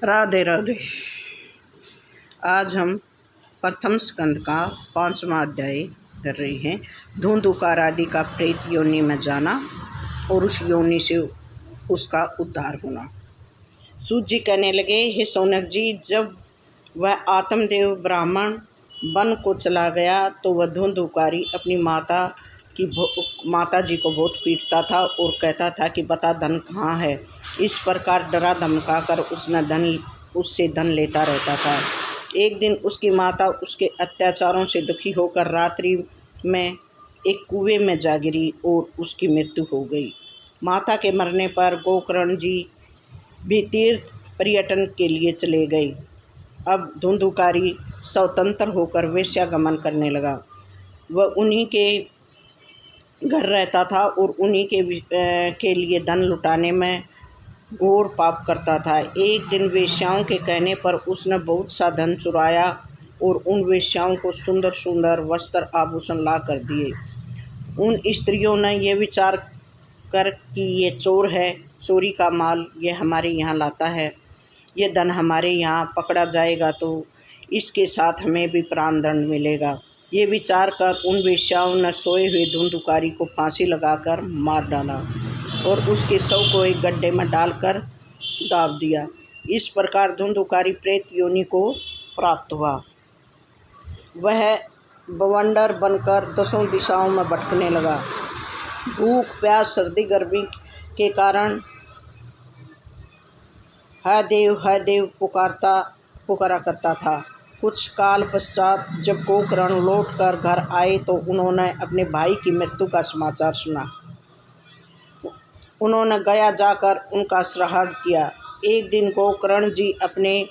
राधे राधे। आज हम प्रथम स्कंद का 5वां अध्याय कर रहे हैं। धुंधुकार आदि का प्रेत योनि में जाना और उस योनि से उसका उद्धार होना। सूत जी कहने लगे, हे सौनक जी, जब वह आत्मदेव ब्राह्मण वन को चला गया तो वह धुंधुकारी अपनी माता जी को बहुत पीटता था और कहता था कि बता धन कहाँ है। इस प्रकार डरा धमका कर उससे धन लेता रहता था। एक दिन उसकी माता उसके अत्याचारों से दुखी होकर रात्रि में एक कुएं में जा गिरी और उसकी मृत्यु हो गई। माता के मरने पर गोकर्ण जी भी तीर्थ पर्यटन के लिए चले गए। अब धुंधुकारी स्वतंत्र होकर वेश्यागमन करने लगा। वह उन्हीं के घर रहता था और उन्हीं के लिए धन लुटाने में घोर पाप करता था। एक दिन वेश्याओं के कहने पर उसने बहुत सा धन चुराया और उन वेश्याओं को सुंदर सुंदर वस्त्र आभूषण ला कर दिए। उन स्त्रियों ने यह विचार कर कि ये चोर है, चोरी का माल ये हमारे यहाँ लाता है, ये धन हमारे यहाँ पकड़ा जाएगा तो इसके साथ हमें भी प्राणदंड मिलेगा। ये विचार कर उन वेश्याओं ने सोए हुए धुंधुकारी को फांसी लगाकर मार डाला और उसके शव को एक गड्ढे में डालकर दाब दिया। इस प्रकार धुंधुकारी प्रेत योनि को प्राप्त हुआ। वह बवंडर बनकर 10 दिशाओं में भटकने लगा। भूख प्यास सर्दी गर्मी के कारण है देव पुकारा करता था। कुछ काल पश्चात जब गोकर्ण लौटकर घर आए तो उन्होंने अपने भाई की मृत्यु का समाचार सुना। उन्होंने गया जाकर उनका श्राद्ध किया। एक दिन गोकर्ण जी अपने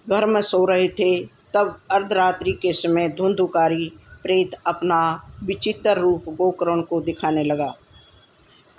घर में सो रहे थे, तब अर्धरात्रि के समय धुंधुकारी प्रेत अपना विचित्र रूप गोकर्ण को दिखाने लगा।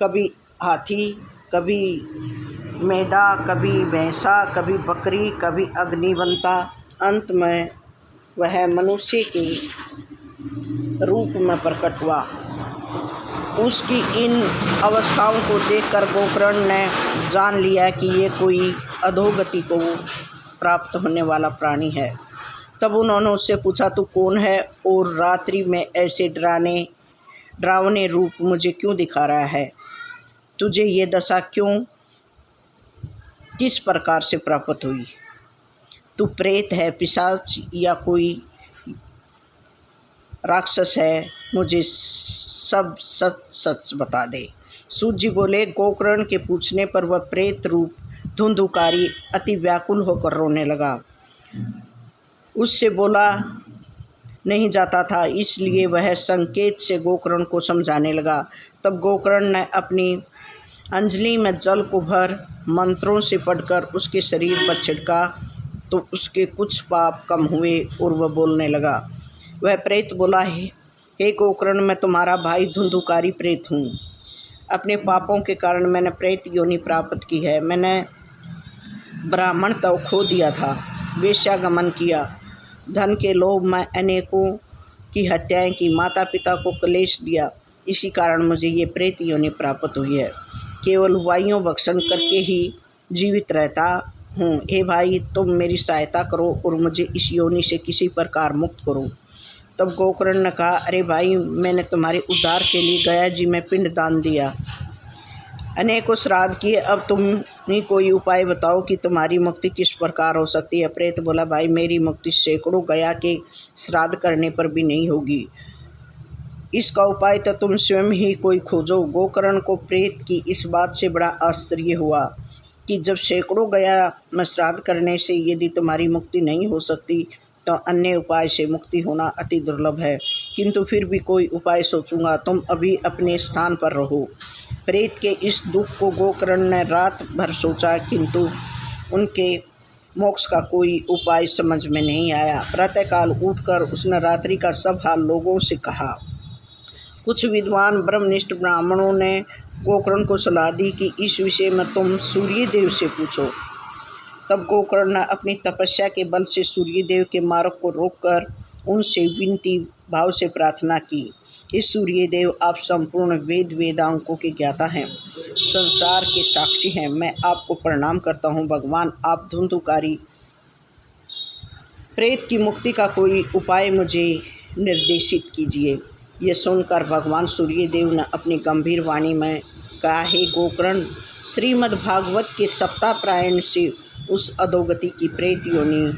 कभी हाथी, कभी मेढ़ा, कभी भैंसा, कभी बकरी, कभी अग्निवंता। अंत में वह मनुष्य के रूप में प्रकट हुआ। उसकी इन अवस्थाओं को देखकर गोकर्ण ने जान लिया कि ये कोई अधोगति को प्राप्त होने वाला प्राणी है। तब उन्होंने उससे पूछा, तू कौन है और रात्रि में ऐसे डरावने रूप मुझे क्यों दिखा रहा है? तुझे ये दशा किस प्रकार से प्राप्त हुई? तू प्रेत है, पिशाच या कोई राक्षस है? मुझे सब सच बता दे। सूत जी बोले, गोकर्ण के पूछने पर वह प्रेत रूप धुंधुकारी अति व्याकुल होकर रोने लगा। उससे बोला नहीं जाता था, इसलिए वह संकेत से गोकर्ण को समझाने लगा। तब गोकर्ण ने अपनी अंजलि में जल को भर मंत्रों से पढ़कर उसके शरीर पर छिड़का तो उसके कुछ पाप कम हुए और वह बोलने लगा। वह प्रेत बोला, हे गोकर्ण, मैं तुम्हारा भाई धुंधुकारी प्रेत हूँ। अपने पापों के कारण मैंने प्रेत योनि प्राप्त की है। मैंने ब्राह्मण तव खो दिया था, वेश्यागमन किया, धन के लोभ में अनेकों की हत्याएं की, माता पिता को क्लेश दिया। इसी कारण मुझे ये प्रेत योनि प्राप्त हुई है। केवल वायुओं भक्षण करके ही जीवित रहता हूँ। हे भाई, तुम मेरी सहायता करो और मुझे इस योनि से किसी प्रकार मुक्त करो। तब गोकर्ण ने कहा, अरे भाई, मैंने तुम्हारे उद्धार के लिए गया जी में पिंड दान दिया, अनेकों श्राद्ध किए। अब तुम ही कोई उपाय बताओ कि तुम्हारी मुक्ति किस प्रकार हो सकती है। प्रेत बोला, भाई, मेरी मुक्ति सैकड़ों गया के श्राद्ध करने पर भी नहीं होगी। इसका उपाय तो तुम स्वयं ही कोई खोजो। गोकर्ण को प्रेत की इस बात से बड़ा आश्चर्य हुआ कि जब सैकड़ों गया में श्राद्ध करने से यदि तुम्हारी मुक्ति नहीं हो सकती तो अन्य उपाय से मुक्ति होना अति दुर्लभ है। किंतु फिर भी कोई उपाय सोचूंगा, तुम अभी अपने स्थान पर रहो। प्रेत के इस दुख को गोकर्ण ने रात भर सोचा, किंतु उनके मोक्ष का कोई उपाय समझ में नहीं आया। प्रातःकाल उठकर उसने रात्रि का सब हाल लोगों से कहा। कुछ विद्वान ब्रह्मनिष्ठ ब्राह्मणों ने गोकर्ण को सलाह दी कि इस विषय में तुम सूर्यदेव से पूछो। तब गोकर्ण ने अपनी तपस्या के बल से सूर्यदेव के मार्ग को रोककर उनसे विनती भाव से प्रार्थना की। इस सूर्य देव, आप संपूर्ण वेदांगों के ज्ञाता हैं, संसार के साक्षी हैं। मैं आपको प्रणाम करता हूँ भगवान। आप धुंधुकारी प्रेत की मुक्ति का कोई उपाय मुझे निर्देशित कीजिए। यह सुनकर भगवान सूर्यदेव ने अपनी गंभीर वाणी में कहा, हे गोकर्ण, श्रीमद्भागवत के सप्ताह से उस अधोगति की प्रेत योनि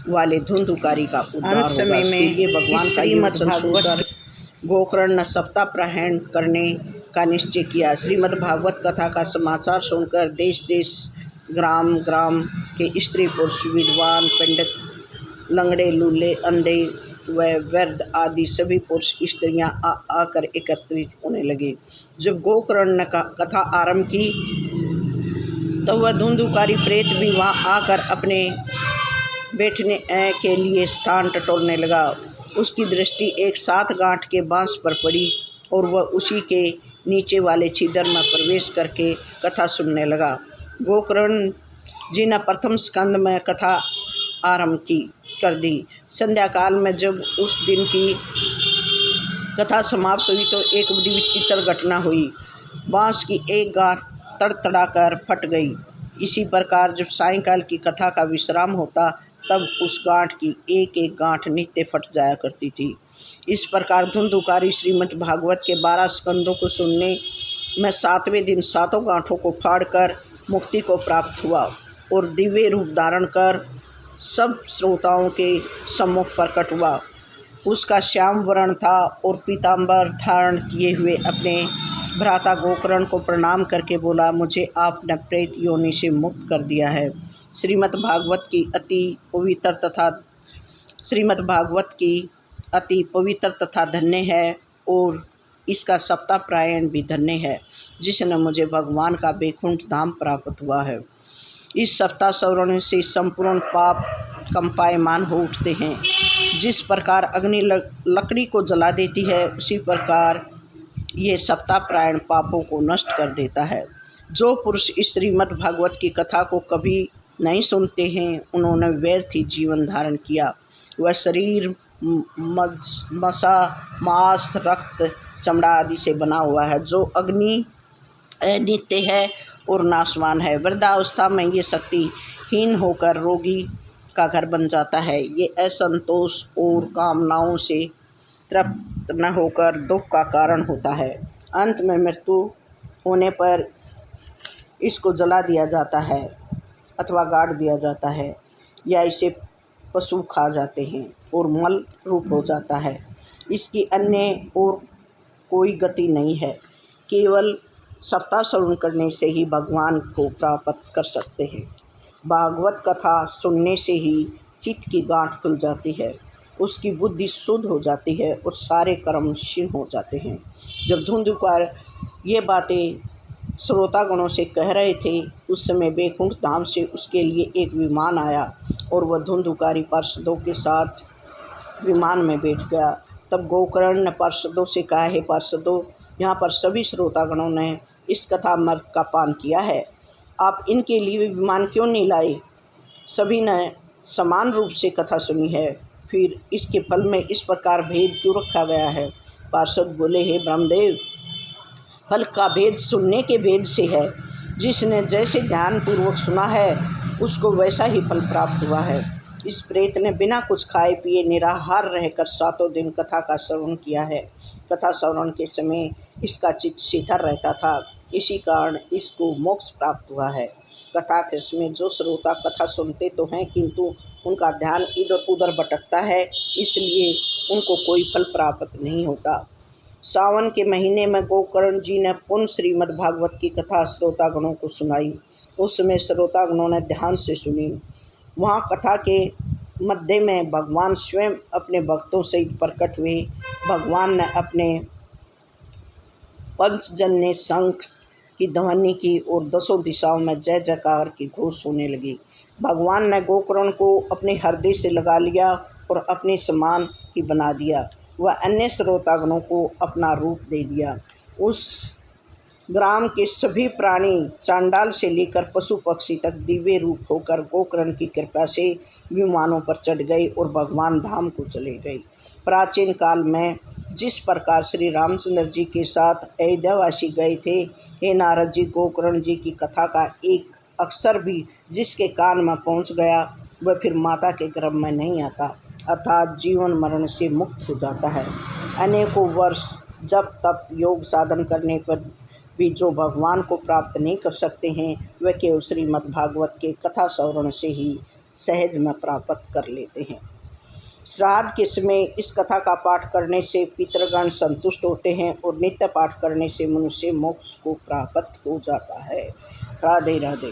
वाले धुंधुकारी का उद्धार होगा। सूर्य भगवान का ये वचन सुनकर गोकर्ण ने सप्ताह करने का निश्चय किया। श्रीमद्भागवत कथा का समाचार सुनकर देश देश ग्राम ग्राम के स्त्री पुरुष, विद्वान पंडित, लंगड़े लूले, अंधे व वृद्ध आदि सभी पुरुष स्त्रियां आकर एकत्रित होने लगे। जब गोकर्ण ने कथा आरंभ की तो वह धुंधुकारी प्रेत भी वहां आकर अपने बैठने के लिए स्थान टटोलने लगा। उसकी दृष्टि एक 7 गांठ के बांस पर पड़ी और वह उसी के नीचे वाले छिद्र में प्रवेश करके कथा सुनने लगा। गोकर्ण जी ने प्रथम स्कंद में कथा आरंभ कर दी। संध्या काल में जब उस दिन की कथा समाप्त हुई तो एक बड़ी विचित्र घटना हुई। बांस की एक गांठ तड़तड़ाकर फट गई। इसी प्रकार जब सायंकाल की कथा का विश्राम होता तब उस गांठ की एक एक गांठ नित्य फट जाया करती थी। इस प्रकार धुंधुकारी श्रीमद्भागवत के 12 स्कंदों को सुनने में 7वें दिन 7 गांठों को फाड़कर मुक्ति को प्राप्त हुआ और दिव्य रूप धारण कर सब श्रोताओं के सम्मुख प्रकट हुआ। उसका श्याम वर्ण था और पीताम्बर धारण किए हुए अपने भ्राता गोकर्ण को प्रणाम करके बोला, मुझे आपने प्रेत योनि से मुक्त कर दिया है। श्रीमद्भागवत की अति पवित्र तथा धन्य है और इसका सप्ताह भी धन्य है, जिसने मुझे भगवान का वैकुंठ धाम प्राप्त हुआ है। इस सप्ताह श्रवण से संपूर्ण पाप कंपायमान हो उठते हैं। जिस प्रकार अग्नि लकड़ी को जला देती है, उसी प्रकार ये सप्ताह पापों को नष्ट कर देता है। जो पुरुष इस श्रीमद्भागवत की कथा को कभी नहीं सुनते हैं, उन्होंने व्यर्थ ही जीवन धारण किया। वह शरीर मसा, मांस, रक्त, चमड़ा आदि से बना हुआ है, जो अग्नि नित्य है और नाशवान है। वृद्धावस्था में ये शक्तिहीन होकर रोगी का घर बन जाता है। ये असंतोष और कामनाओं से तृप्त न होकर दुख का कारण होता है। अंत में मृत्यु होने पर इसको जला दिया जाता है अथवा गाड़ दिया जाता है, या इसे पशु खा जाते हैं और मल रूप हो जाता है। इसकी अन्य और कोई गति नहीं है। केवल सप्ताह श्रवण करने से ही भगवान को प्राप्त कर सकते हैं। भागवत कथा सुनने से ही चित्त की गांठ खुल जाती है, उसकी बुद्धि शुद्ध हो जाती है और सारे कर्म क्षीण हो जाते हैं। जब धुंधुकार ये बातें श्रोतागणों से कह रहे थे, उस समय वैकुंठ धाम से उसके लिए एक विमान आया और वह धुंधुकारी पार्षदों के साथ विमान में बैठ गया। तब गोकर्ण ने पार्षदों से कहा, हे पार्षदों, यहाँ पर सभी श्रोतागणों ने इस कथा अमृत का पान किया है, आप इनके लिए विमान क्यों नहीं लाए? सभी ने समान रूप से कथा सुनी है, फिर इसके फल में इस प्रकार भेद क्यों रखा गया है? पार्षद बोले, हे ब्रह्मदेव, फल का भेद सुनने के भेद से है। जिसने जैसे ध्यानपूर्वक सुना है उसको वैसा ही फल प्राप्त हुआ है। इस प्रेत ने बिना कुछ खाए पिए निराहार रहकर 7 दिन कथा का श्रवण किया है। कथा श्रवण के समय इसका चित्त शीतल रहता था, इसी कारण इसको मोक्ष प्राप्त हुआ है। कथा के समय जो श्रोता कथा सुनते तो हैं, किंतु उनका ध्यान इधर उधर भटकता है, इसलिए उनको कोई फल प्राप्त नहीं होता। सावन के महीने में गोकर्ण जी ने पुनः श्रीमद्भागवत की कथा श्रोतागणों को सुनाई। उस समय श्रोतागणों ने ध्यान से सुनी। वहाँ कथा के मध्य में भगवान स्वयं अपने भक्तों सहित प्रकट हुए। भगवान ने अपने पंचजन्य शंख की ध्वनि की और 10 दिशाओं में जय जयकार की घोष होने लगी। भगवान ने गोकर्ण को अपने हृदय से लगा लिया और अपने समान ही बना दिया। वह अन्य श्रोतागणों को अपना रूप दे दिया। उस ग्राम के सभी प्राणी चांडाल से लेकर पशु पक्षी तक दिव्य रूप होकर गोकर्ण की कृपा से विमानों पर चढ़ गए और भगवान धाम को चले गए। प्राचीन काल में जिस प्रकार श्री रामचंद्र जी के साथ अयोध्यावासी गए थे, हे नारद जी, गोकर्ण जी की कथा का एक अक्षर भी जिसके कान में पहुंच गया वह फिर माता के गर्भ में नहीं आता, अर्थात जीवन मरण से मुक्त हो जाता है। अनेकों वर्ष जब तप योग साधन करने पर भी जो भगवान को प्राप्त नहीं कर सकते हैं, वे केवल श्रीमद् भागवत के कथा श्रवण से ही सहज में प्राप्त कर लेते हैं। श्राद्ध के समय इस कथा का पाठ करने से पितृगण संतुष्ट होते हैं और नित्य पाठ करने से मनुष्य मोक्ष को प्राप्त हो जाता है। राधे राधे।